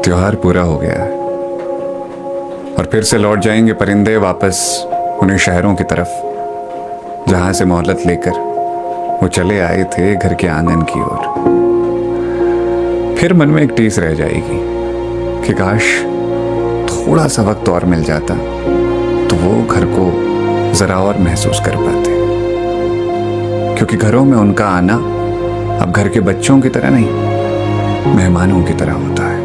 त्योहार पूरा हो गया है और फिर से लौट जाएंगे परिंदे वापस उन्हीं शहरों की तरफ जहां से मोहलत लेकर वो चले आए थे घर के आंगन की ओर। फिर मन में एक टीस रह जाएगी कि काश थोड़ा सा वक्त और मिल जाता तो वो घर को जरा और महसूस कर पाते, क्योंकि घरों में उनका आना अब घर के बच्चों की तरह नहीं, मेहमानों की तरह होता है।